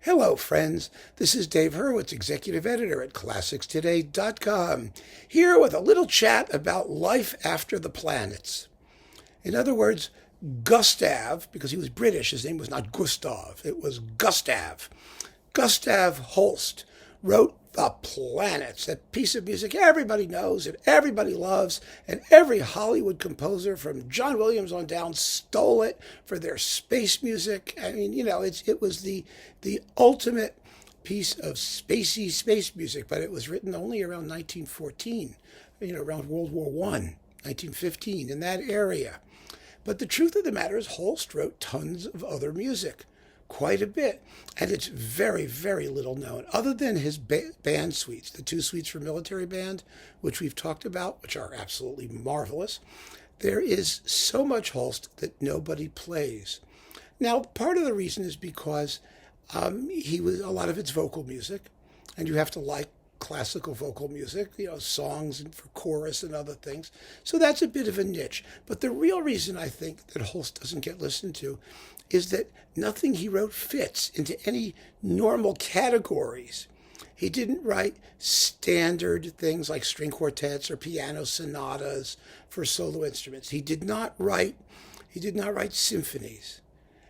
Hello, friends. This is Dave Hurwitz, Executive Editor at ClassicsToday.com, here with a little chat about life after the planets. In other words, Gustav, because he was British, his name was not Gustav, it was Gustav. Gustav Holst wrote The Planets, that piece of music everybody knows and everybody loves, and every Hollywood composer from John Williams on down stole it for their space music. I mean, it was the ultimate piece of spacey space music, but it was written only around 1914, around World War I, 1915, in that area. But the truth of the matter is Holst wrote tons of other music. Quite a bit, and it's very, very little known. Other than his band suites, the two suites for military band, which we've talked about, which are absolutely marvelous, there is so much Holst that nobody plays. Now, part of the reason is because he was a lot of it's vocal music, and you have to like classical vocal music, songs and for chorus and other things. So that's a bit of a niche. But the real reason I think that Holst doesn't get listened to is that nothing he wrote fits into any normal categories. He didn't write standard things like string quartets or piano sonatas for solo instruments. He did not write symphonies.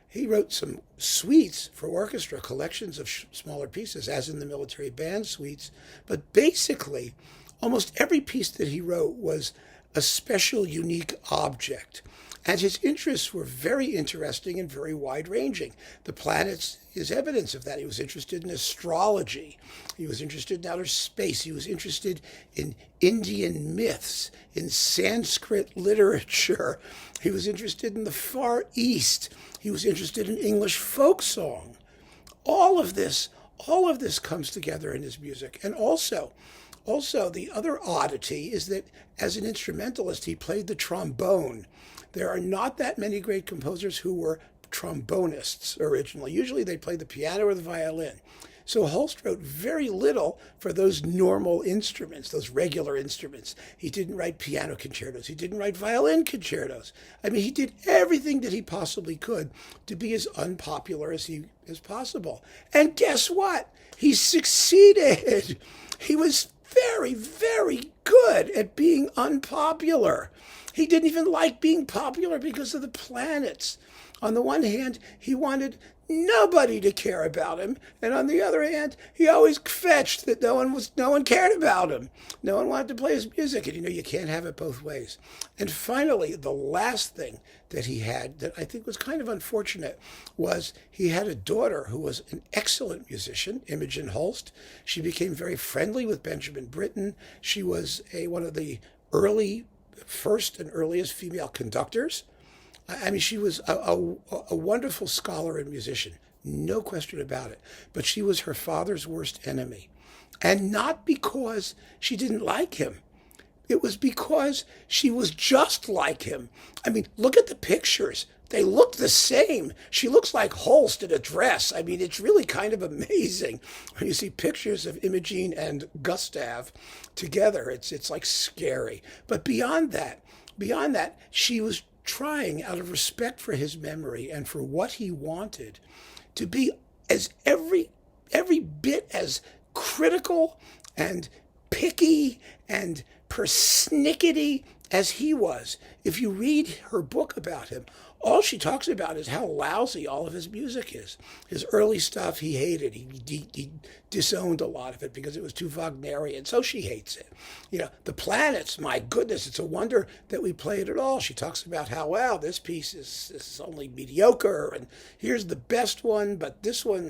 He wrote some suites for orchestra, collections of smaller pieces, as in the military band suites. But basically, almost every piece that he wrote was a special, unique object. And his interests were very interesting and very wide-ranging. The Planets is evidence of that. He was interested in astrology. He was interested in outer space. He was interested in Indian myths, in Sanskrit literature. He was interested in the Far East. He was interested in English folk song. All of this comes together in his music. And also, the other oddity is that as an instrumentalist, he played the trombone. There are not that many great composers who were trombonists originally. Usually they played the piano or the violin. So Holst wrote very little for those normal instruments, those regular instruments. He didn't write piano concertos. He didn't write violin concertos. I mean, he did everything that he possibly could to be as unpopular as possible. And guess what? He succeeded. He was very, very good at being unpopular. He didn't even like being popular because of the Planets. On the one hand, he wanted nobody to care about him, and on the other hand, he always fetched that no one cared about him. No one wanted to play his music, and you can't have it both ways. And finally, the last thing that he had that I think was kind of unfortunate was he had a daughter who was an excellent musician, Imogen Holst. She became very friendly with Benjamin Britten. She was one of the first and earliest female conductors. I mean, she was a wonderful scholar and musician, no question about it. But she was her father's worst enemy. And not because she didn't like him. It was because she was just like him. I mean, look at the pictures. They look the same. She looks like Holst in a dress. I mean, it's really kind of amazing when you see pictures of Imogen and Gustav together. It's like scary. But beyond that, she was trying, out of respect for his memory and for what he wanted, to be as every bit as critical and picky and persnickety as he was. If you read her book about him, all she talks about is how lousy all of his music is. His early stuff he hated. He disowned a lot of it because it was too Wagnerian, so she hates it. The Planets, my goodness, it's a wonder that we play it at all. She talks about how, wow, this piece is only mediocre, and here's the best one, but this one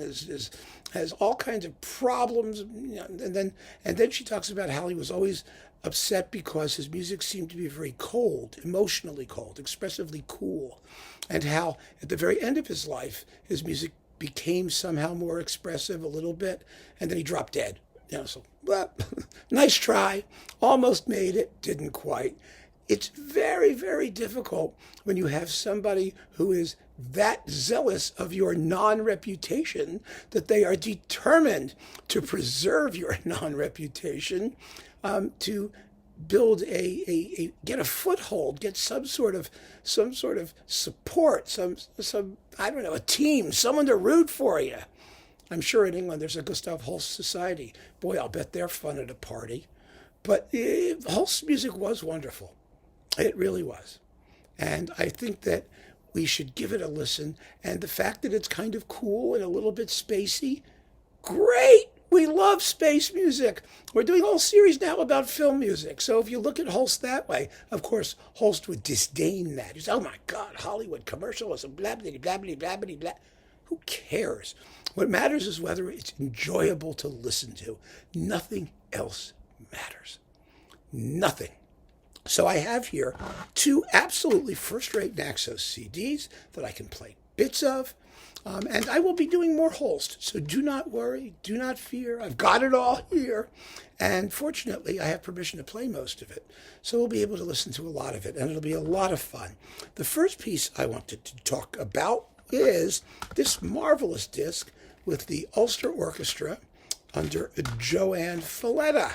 has all kinds of problems. And then she talks about how he was always upset because his music seemed to be very cold, emotionally cold, expressively cool, and how at the very end of his life, his music became somehow more expressive a little bit, and then he dropped dead. Well, nice try, almost made it, didn't quite. It's very, very difficult when you have somebody who is that zealous of your non-reputation that they are determined to preserve your non-reputation, to build get a foothold, get some sort of support, some I don't know, a team, someone to root for you. I'm sure in England there's a Gustav Holst Society. Boy, I'll bet they're fun at a party. But Holst's music was wonderful. It really was. And I think that we should give it a listen. And the fact that it's kind of cool and a little bit spacey, great. We love space music. We're doing a whole series now about film music. So if you look at Holst that way, of course, Holst would disdain that. He's, oh my God, Hollywood commercialism, blah, blah, blah, blah, blah, blah, blah. Who cares? What matters is whether it's enjoyable to listen to. Nothing else matters. Nothing. So I have here two absolutely first-rate Naxos CDs that I can play bits of. And I will be doing more Holst, so do not worry, do not fear. I've got it all here. And fortunately, I have permission to play most of it. So we'll be able to listen to a lot of it, and it'll be a lot of fun. The first piece I wanted to talk about is this marvelous disc with the Ulster Orchestra under Joanne Falletta.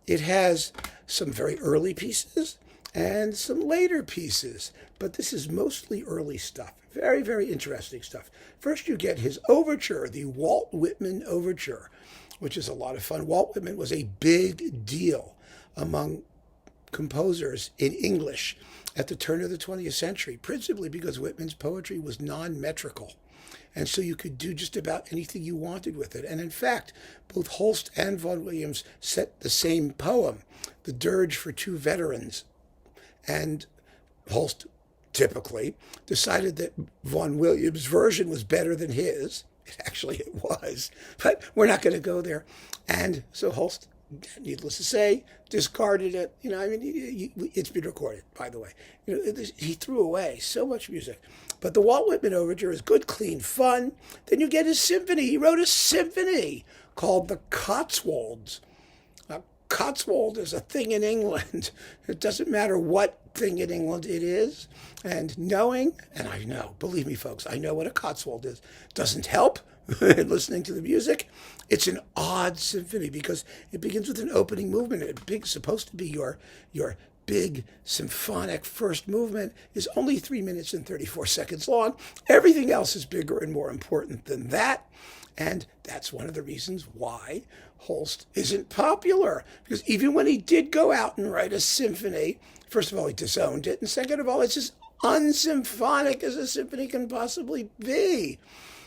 It has some very early pieces and some later pieces, but this is mostly early stuff. Very, very interesting stuff. First, you get his overture, the Walt Whitman Overture, which is a lot of fun. Walt Whitman was a big deal among composers in English at the turn of the 20th century, principally because Whitman's poetry was non-metrical. And so you could do just about anything you wanted with it. And in fact, both Holst and Vaughan Williams set the same poem, the Dirge for Two Veterans. And Holst typically decided that Vaughan Williams' version was better than his. Actually, it was, but we're not going to go there. And so Holst, needless to say, discarded it. It's been recorded, by the way. He threw away so much music. But the Walt Whitman Overture is good, clean fun. Then you get his symphony. He wrote a symphony called the Cotswolds. Now, Cotswold is a thing in England. It doesn't matter what thing in England it is. And knowing, and I know, believe me, folks, I know what a Cotswold is. Doesn't help in listening to the music. It's an odd symphony because it begins with an opening movement. It's supposed to be your big symphonic first movement is only 3 minutes and 34 seconds long. Everything else is bigger and more important than that. And that's one of the reasons why Holst isn't popular. Because even when he did go out and write a symphony, first of all, he disowned it. And second of all, it's as unsymphonic as a symphony can possibly be.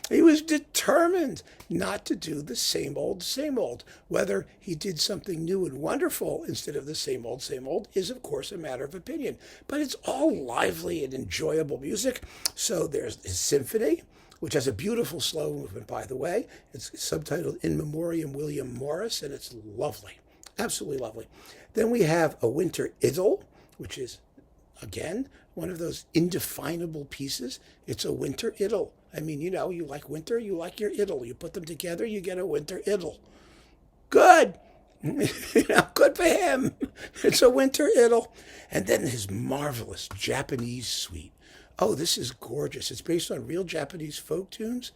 He was determined not to do the same old, same old. Whether he did something new and wonderful instead of the same old is, of course, a matter of opinion. But it's all lively and enjoyable music. So there's his symphony, which has a beautiful slow movement, by the way. It's subtitled In Memoriam William Morris, and it's lovely, absolutely lovely. Then we have a Winter Idyll, which is, again, one of those indefinable pieces. It's a winter idyll. I mean, you like winter, you like your idyll. You put them together, you get a winter idyll. Good. Good for him. It's a winter idyll. And then his marvelous Japanese suite. Oh, this is gorgeous. It's based on real Japanese folk tunes,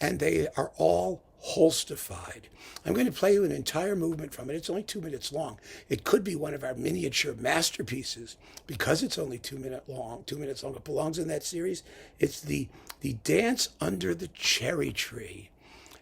and they are all Holstified. I'm going to play you an entire movement from it. It's only 2 minutes long. It could be one of our miniature masterpieces because it's only 2 minutes long. 2 minutes long. It belongs in that series. It's the Dance Under the Cherry Tree.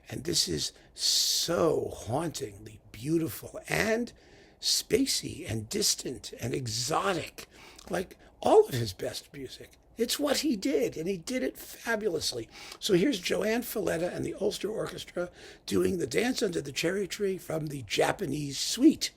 And this is so hauntingly beautiful and spacey and distant and exotic, like all of his best music. It's what he did, and he did it fabulously. So here's Joanne Falletta and the Ulster Orchestra doing the Dance Under the Cherry Tree from the Japanese Suite.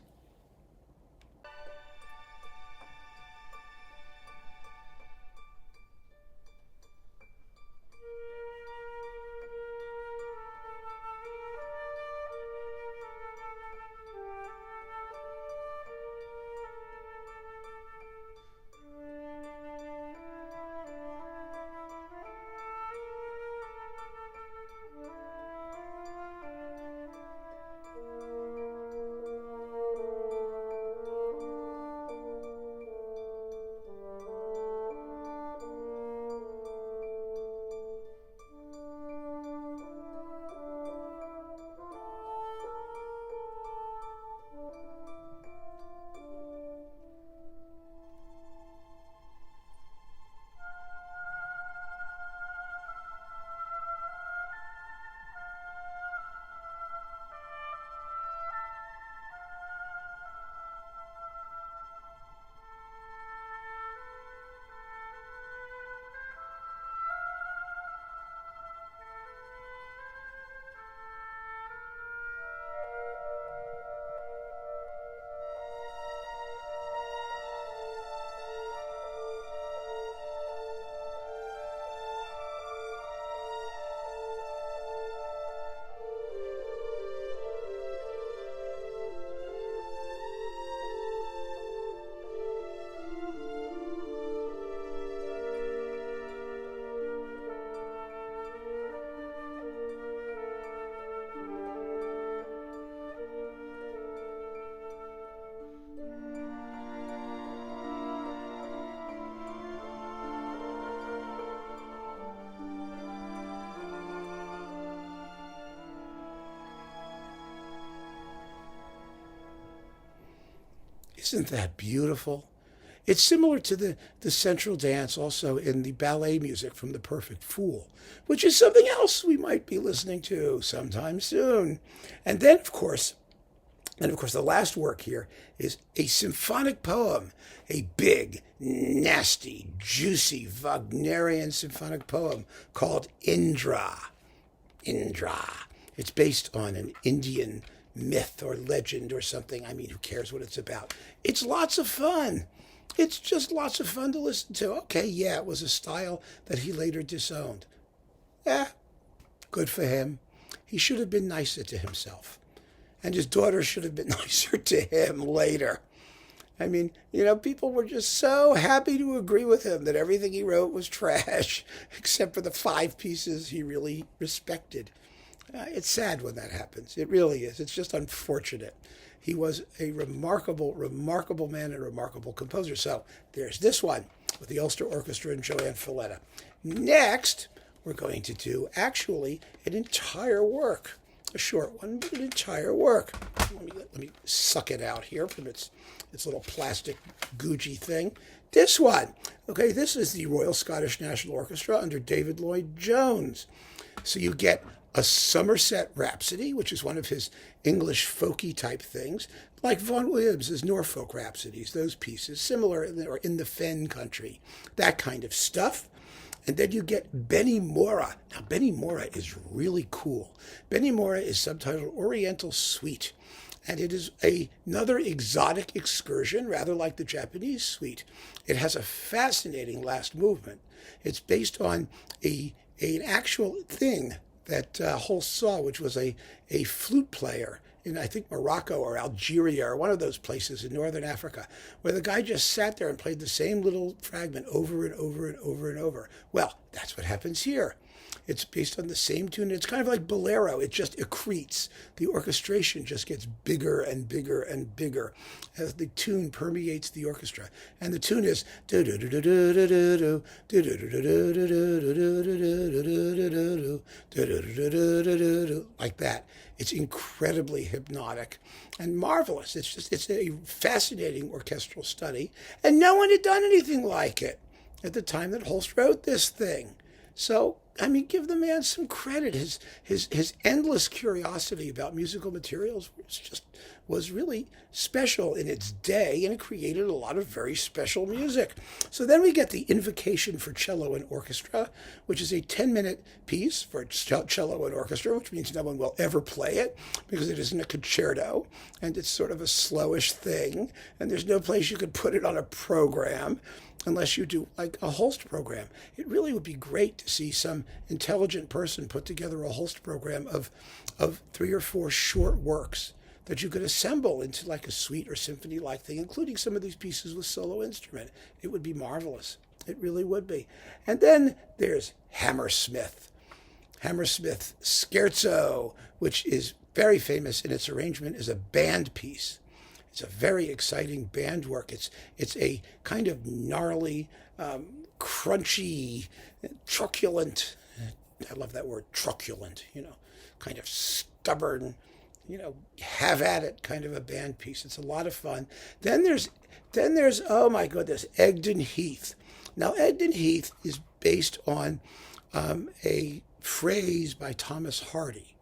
Isn't that beautiful? It's similar to the central dance also in the ballet music from The Perfect Fool, which is something else we might be listening to sometime soon. And then, of course, the last work here is a symphonic poem, a big, nasty, juicy Wagnerian symphonic poem called Indra. Indra. It's based on an Indian myth or legend or something. I mean, who cares what it's about? It's lots of fun. It's just lots of fun to listen to. Okay, yeah, it was a style that he later disowned. Good for him. He should have been nicer to himself. And his daughter should have been nicer to him later. I mean, people were just so happy to agree with him that everything he wrote was trash, except for the 5 pieces he really respected. It's sad when that happens. It really is. It's just unfortunate. He was a remarkable, remarkable man and a remarkable composer. So there's this one with the Ulster Orchestra and Joanne Falletta. Next, we're going to do actually an entire work. A short one, but an entire work. Let me suck it out here from its little plastic googey thing. This one, okay, this is the Royal Scottish National Orchestra under David Lloyd Jones. So you get a Somerset Rhapsody, which is one of his English folky type things, like Vaughan Williams' Norfolk Rhapsodies, those pieces, similar or in the Fen country, that kind of stuff. And then you get Benimura. Now, Benimura is really cool. Benimura is subtitled Oriental Suite. And it is another exotic excursion, rather like the Japanese suite. It has a fascinating last movement. It's based on an actual thing that Holst saw, which was a flute player in, I think, Morocco or Algeria or one of those places in northern Africa, where the guy just sat there and played the same little fragment over and over and over and over. Well, that's what happens here. It's based on the same tune. It's kind of like bolero. It just accretes. The orchestration just gets bigger and bigger and bigger as the tune permeates the orchestra. And the tune is like that. It's incredibly hypnotic and marvelous. It's a fascinating orchestral study. And no one had done anything like it at the time that Holst wrote this thing. So, I mean, give the man some credit. His endless curiosity about musical materials was really special in its day, and it created a lot of very special music. So then we get the Invocation for Cello and Orchestra, which is a 10-minute piece for cello and orchestra, which means no one will ever play it because it isn't a concerto, and it's sort of a slowish thing, and there's no place you could put it on a program unless you do like a Holst program. It really would be great to see some intelligent person put together a Holst program of 3 or 4 short works that you could assemble into like a suite or symphony-like thing, including some of these pieces with solo instrument. It would be marvelous. It really would be. And then there's Hammersmith. Hammersmith Scherzo, which is very famous in its arrangement as a band piece. It's a very exciting band work. It's a kind of gnarly, crunchy, truculent, I love that word, truculent, kind of stubborn, have at it kind of a band piece. It's a lot of fun. Then there's oh my goodness, Edmond Heath. Now, Edmond Heath is based on a phrase by Thomas Hardy.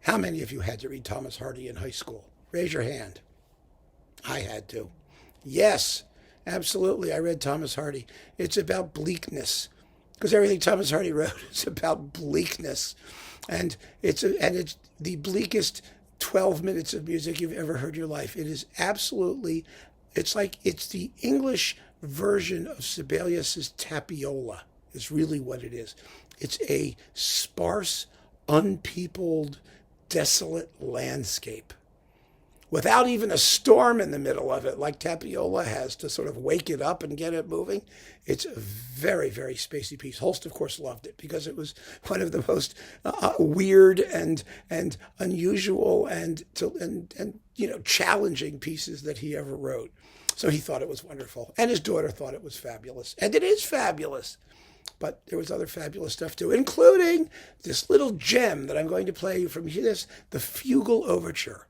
How many of you had to read Thomas Hardy in high school? Raise your hand. I had to. Yes, absolutely. I read Thomas Hardy. It's about bleakness, because everything Thomas Hardy wrote is about bleakness, and it's the bleakest 12 minutes of music you've ever heard in your life. It is absolutely. It's the English version of Sibelius's Tapiola. Is really what it is. It's a sparse, unpeopled, desolate landscape, without even a storm in the middle of it, like Tapiola has to sort of wake it up and get it moving. It's a very, very spacey piece. Holst, of course, loved it because it was one of the most weird and unusual and challenging pieces that he ever wrote. So he thought it was wonderful. And his daughter thought it was fabulous. And it is fabulous. But there was other fabulous stuff too, including this little gem that I'm going to play you from this, the Fugal Overture.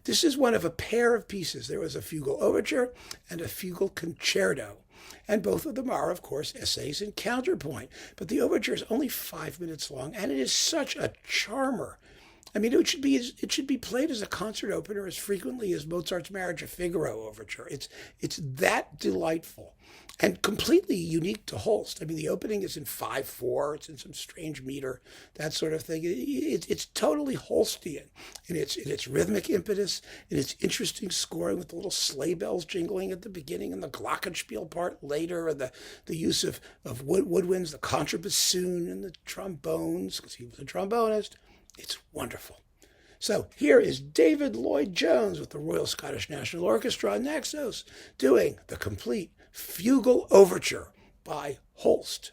This is one of a pair of pieces. There was a Fugal Overture and a Fugal Concerto. And both of them are, of course, essays in counterpoint. But the overture is only 5 minutes long, and it is such a charmer. I mean, it should be played as a concert opener as frequently as Mozart's Marriage of Figaro Overture. It's that delightful and completely unique to Holst. I mean, the opening is in 5/4. It's in some strange meter, that sort of thing. It's totally Holstian in its rhythmic impetus, in its interesting scoring with the little sleigh bells jingling at the beginning and the glockenspiel part later, and the use of woodwinds, the contrabassoon and the trombones, because he was a trombonist. It's wonderful. So here is David Lloyd Jones with the Royal Scottish National Orchestra and Naxos doing the complete Fugal Overture by Holst.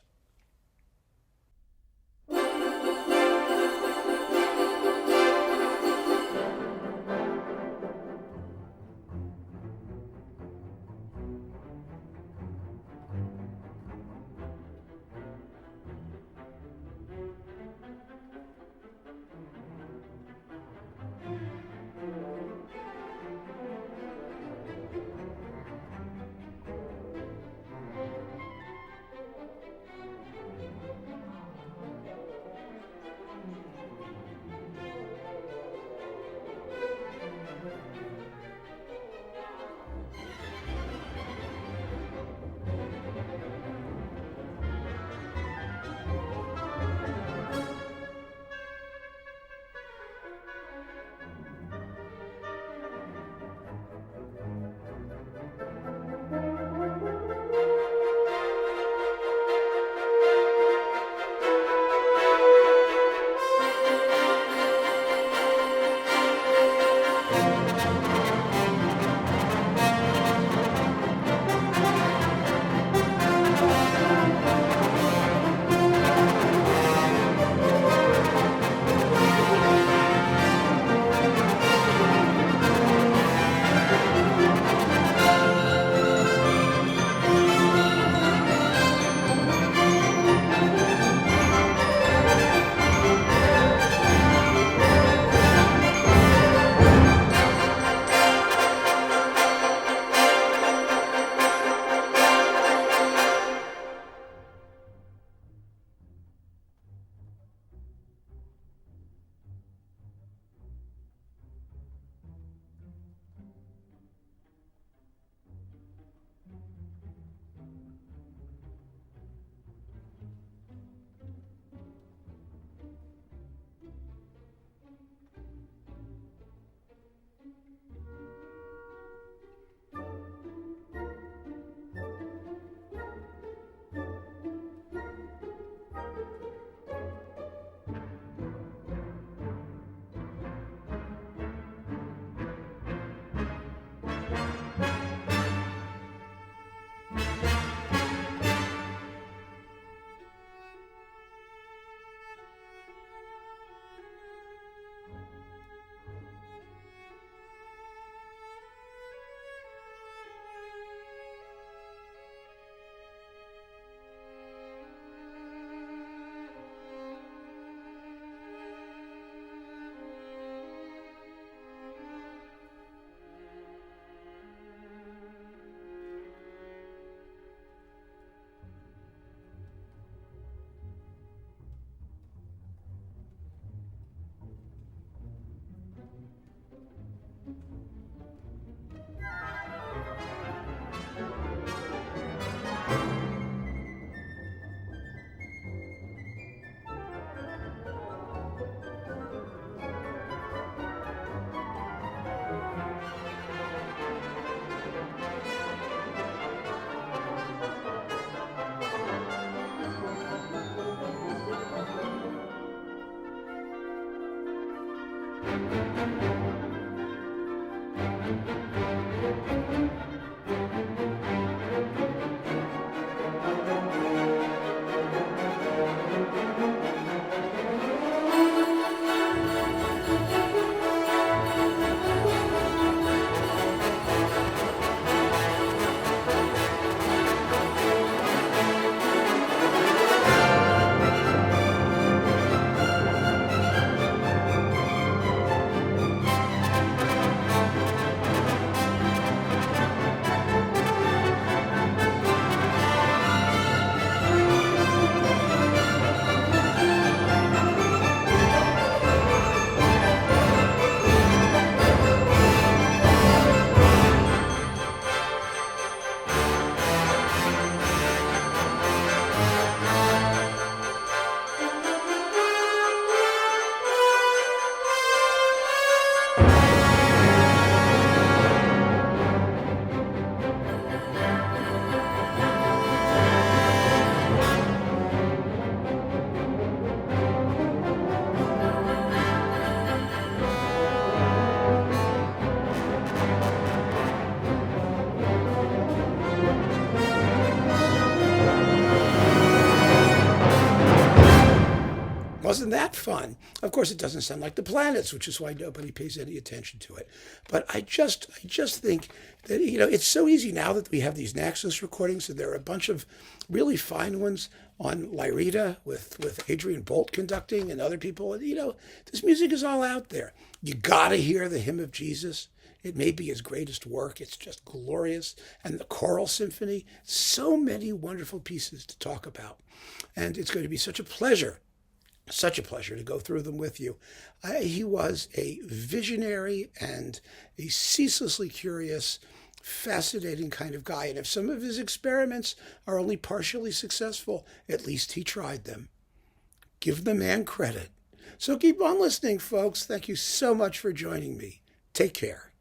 fun. Of course, it doesn't sound like the Planets, which is why nobody pays any attention to it. But I just think that, it's so easy now that we have these Naxos recordings, and there are a bunch of really fine ones on Lyrita with Adrian Bolt conducting and other people. And, this music is all out there. You gotta hear the Hymn of Jesus. It may be his greatest work. It's just glorious. And the Choral Symphony, so many wonderful pieces to talk about. And it's going to be such a pleasure to go through them with you. He was a visionary and a ceaselessly curious, fascinating kind of guy. And if some of his experiments are only partially successful, at least he tried them. Give the man credit. So keep on listening, folks. Thank you so much for joining me. Take care.